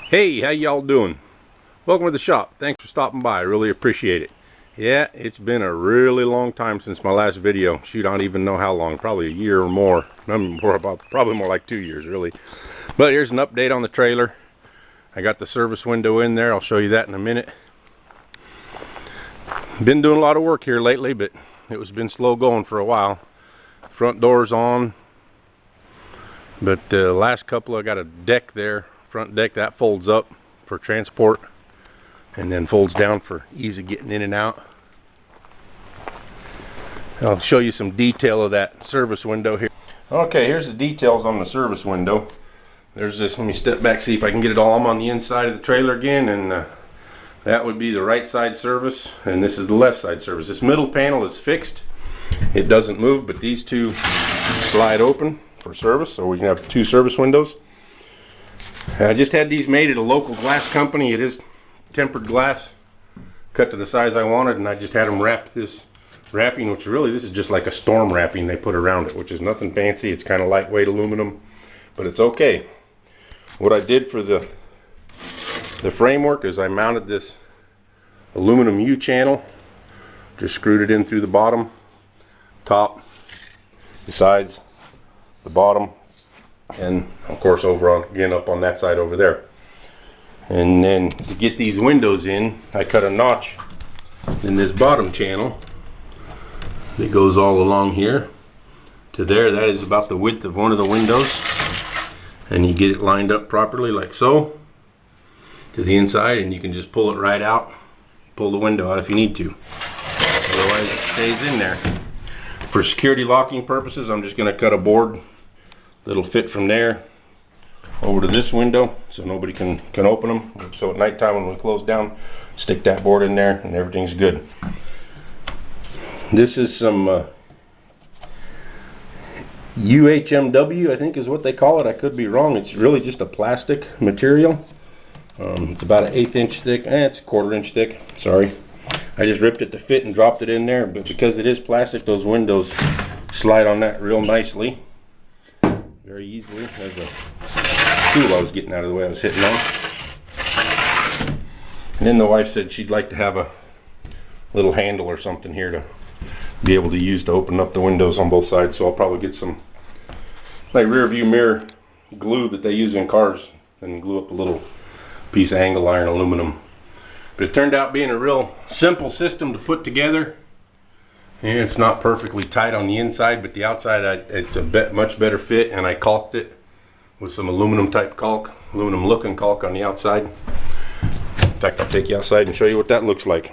Hey, how y'all doing? Welcome to the shop. Thanks for stopping by. I really appreciate it. Yeah, it's been a really long time since my last video. Shoot, I don't even know how long. Probably a year or more. Probably more like 2 years, really. But here's an update on the trailer. I got the service window in there. I'll show you that in a minute. Been doing a lot of work here lately, but it was been slow going for a while. Front door's on. But the last couple, I got a deck there. Front deck that folds up for transport and then folds down for easy getting in and out. I'll show you some detail of that service window here. Okay, here's the details on the service window. There's this, let me step back, see if I can get it all. I'm on the inside of the trailer again, and that would be the right side service, and this is the left side service. This middle panel is fixed. It doesn't move, but these two slide open for service, so we can have two service windows. I just had these made at a local glass company. It is tempered glass, cut to the size I wanted, and I just had them wrap this wrapping, which really, this is just like a storm wrapping they put around it, which is nothing fancy. It's kind of lightweight aluminum, but it's okay. What I did for the framework is I mounted this aluminum U-channel, just screwed it in through the bottom, top, the sides, the bottom, and of course over on, again, up on that side over there. And then to get these windows in, I cut a notch in this bottom channel that goes all along here to there. That is about the width of one of the windows, and you get it lined up properly like so to the inside, and you can just pull it right out, pull the window out if you need to, otherwise it stays in there. For security locking purposes, I'm just going to cut a board that'll fit from there over to this window so nobody can open them. So at night time when we close down, stick that board in there and everything's good. This is some UHMW, I think is what they call it. I could be wrong. It's really just a plastic material. It's about an 1/8 inch thick. It's a 1/4 inch thick. Sorry. I just ripped it to fit and dropped it in there, but because it is plastic, those windows slide on that real nicely. Very easily. There's a tool I was getting out of the way I was hitting on. And then the wife said she'd like to have a little handle or something here to be able to use to open up the windows on both sides. So I'll probably get some like rear view mirror glue that they use in cars and glue up a little piece of angle iron aluminum. But it turned out being a real simple system to put together. And it's not perfectly tight on the inside, but the outside it's a much better fit, and I caulked it with some aluminum type caulk, aluminum looking caulk on the outside. In fact, I'll take you outside and show you what that looks like.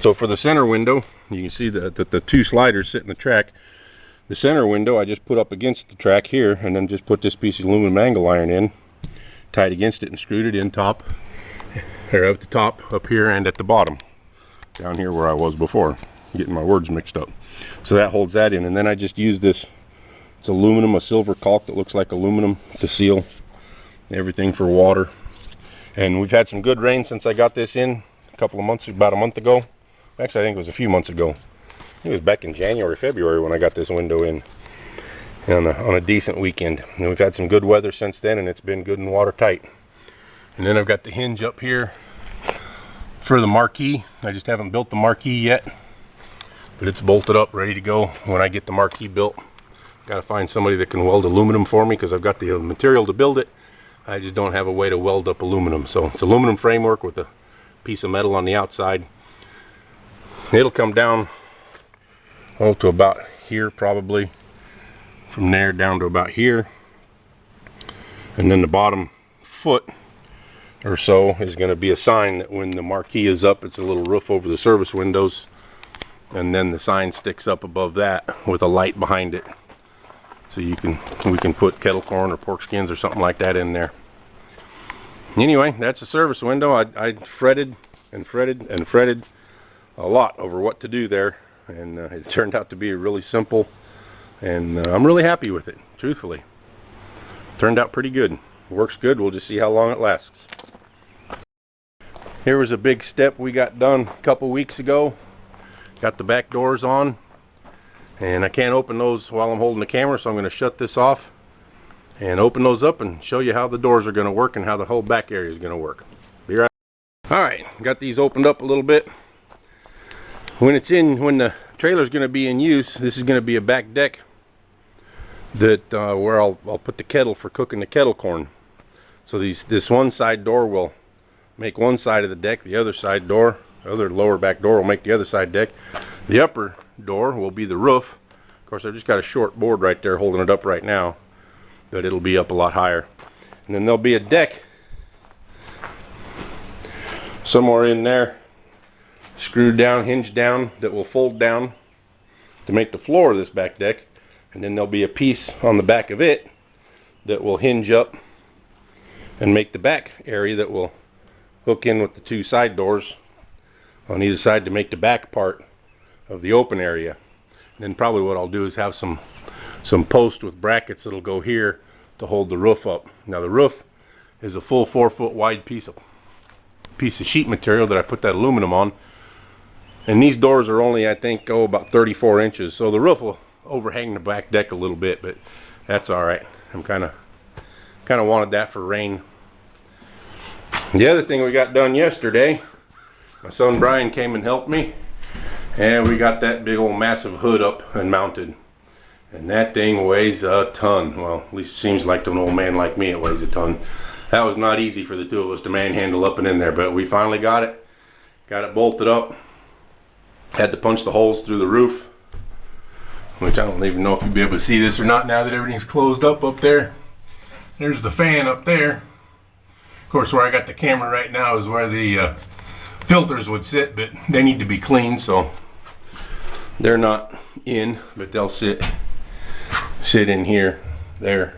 So for the center window, you can see that the two sliders sit in the track. The center window I just put up against the track here, and then just put this piece of aluminum angle iron in, tied against it, and screwed it in top, or at the top up here and at the bottom down here where I was before, getting my words mixed up. So that holds that in, and then I just use this, it's aluminum, a silver caulk that looks like aluminum, to seal everything for water. And we've had some good rain since I got this in a couple of months, about a month ago. Actually, I think it was a few months ago. It was back in January, February when I got this window in on a decent weekend. And we've had some good weather since then, and it's been good and watertight. And then I've got the hinge up here for the marquee. I just haven't built the marquee yet, but it's bolted up, ready to go when I get the marquee built. Got to find somebody that can weld aluminum for me, because I've got the material to build it. I just don't have a way to weld up aluminum. So it's aluminum framework with a piece of metal on the outside. It'll come down to about here, probably from there down to about here, and then the bottom foot or so is going to be a sign that when the marquee is up, it's a little roof over the service windows, and then the sign sticks up above that with a light behind it, so we can put kettle corn or pork skins or something like that in there. Anyway, that's a service window. I fretted and fretted and fretted a lot over what to do there, and it turned out to be really simple, and I'm really happy with it, truthfully. Turned out pretty good. Works good. We'll just see how long it lasts. Here was a big step we got done a couple weeks ago. Got the back doors on, And I can't open those while I'm holding the camera, so I'm going to shut this off and open those up and show you how the doors are going to work and how the whole back area is going to work. Be right back. Alright, got these opened up a little bit. When the trailer is going to be in use, this is going to be a back deck that where I'll put the kettle for cooking the kettle corn. So this one side door will make one side of the deck, the other side door, the other lower back door will make the other side deck. The upper door will be the roof. Of course, I've just got a short board right there holding it up right now, but it'll be up a lot higher. And then there'll be a deck somewhere in there, screwed down, hinged down, that will fold down to make the floor of this back deck. And then there'll be a piece on the back of it that will hinge up and make the back area that will hook in with the two side doors on either side to make the back part of the open area. And then probably what I'll do is have some posts with brackets that'll go here to hold the roof up. Now the roof is a full 4-foot wide piece of sheet material that I put that aluminum on. And these doors are only, I think, about 34 inches. So the roof will overhang the back deck a little bit, but that's alright. I'm kind of wanted that for rain. The other thing we got done yesterday, my son Brian came and helped me, and we got that big old massive hood up and mounted. And that thing weighs a ton. Well, at least it seems like to an old man like me it weighs a ton. That was not easy for the two of us to manhandle up and in there, but we finally got it bolted up. Had to punch the holes through the roof, which I don't even know if you'll be able to see this or not now that everything's closed up there. There's the fan up there. Of course, where I got the camera right now is where the filters would sit, but they need to be cleaned, so they're not in, but they'll sit in here, there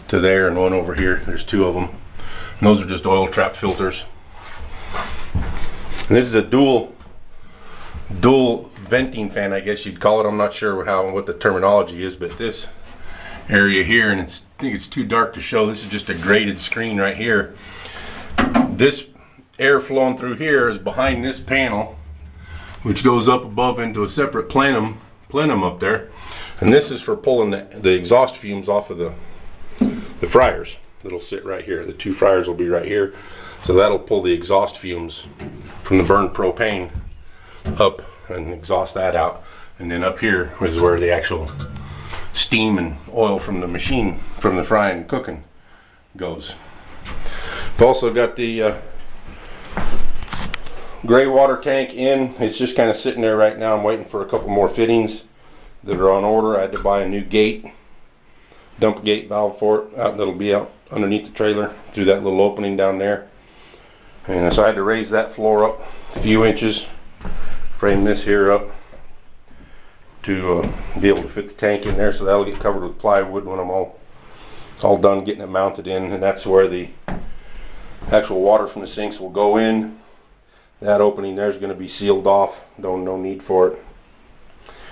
to there, and one over here. There's two of them. And those are just oil trap filters. And this is a dual venting fan, I guess you'd call it. I'm not sure what the terminology is, but this area here, and I think it's too dark to show, this is just a graded screen right here. This air flowing through here is behind this panel, which goes up above into a separate plenum up there, and this is for pulling the exhaust fumes off of the fryers. It'll sit right here. The two fryers will be right here, so that'll pull the exhaust fumes from the burned propane up and exhaust that out. And then up here is where the actual steam and oil from the machine, from the frying and cooking, goes. I've also got the gray water tank in. It's just kind of sitting there right now. I'm waiting for a couple more fittings that are on order. I had to buy a new gate, dump gate valve for it. That'll be out underneath the trailer through that little opening down there. And so I had to raise that floor up a few inches, frame this here up to be able to fit the tank in there, so that'll get covered with plywood when I'm all done getting it mounted in. And that's where the actual water from the sinks will go in. That opening there is going to be sealed off. No need for it.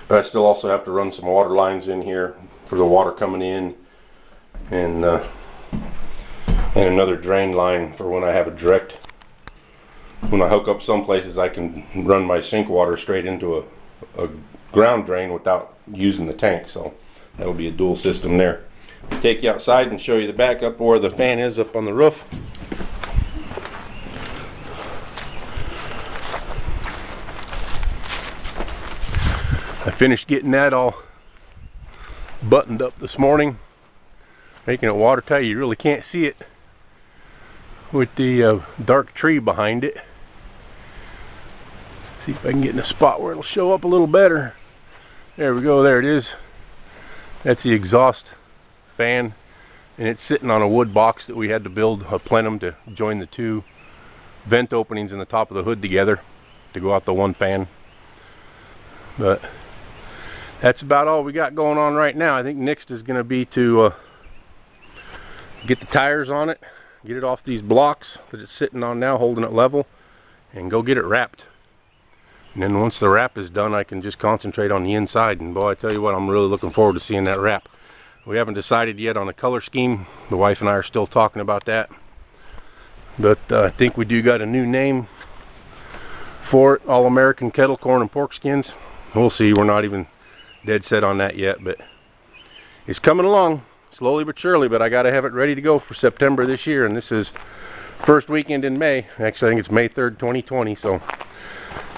But I still also have to run some water lines in here for the water coming in, and another drain line for when I have a direct. When I hook up some places, I can run my sink water straight into a ground drain without using the tank. So that'll be a dual system there. I'll take you outside and show you the back up where the fan is up on the roof. I finished getting that all buttoned up this morning, making it watertight. You really can't see it with the dark tree behind it. See if I can get in a spot where it'll show up a little better. There we go, there it is. That's the exhaust fan, and it's sitting on a wood box that we had to build a plenum to join the two vent openings in the top of the hood together to go out the one fan. But that's about all we got going on right now. I think next is going to be to get the tires on it, get it off these blocks that it's sitting on now, holding it level, and go get it wrapped. And then once the wrap is done, I can just concentrate on the inside. And boy, I tell you what, I'm really looking forward to seeing that wrap. We haven't decided yet on a color scheme. The wife and I are still talking about that. But I think we do got a new name for it, All American Kettle Corn and Pork Skins. We'll see. We're not even dead set on that yet, but it's coming along slowly but surely. But I got to have it ready to go for September this year, and this is first weekend in May. Actually, I think it's May 3rd, 2020. So,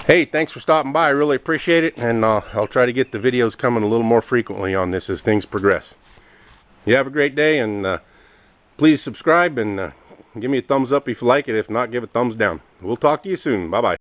hey, thanks for stopping by. I really appreciate it, and I'll try to get the videos coming a little more frequently on this as things progress. You have a great day, and please subscribe and give me a thumbs up if you like it. If not, give a thumbs down. We'll talk to you soon. Bye-bye.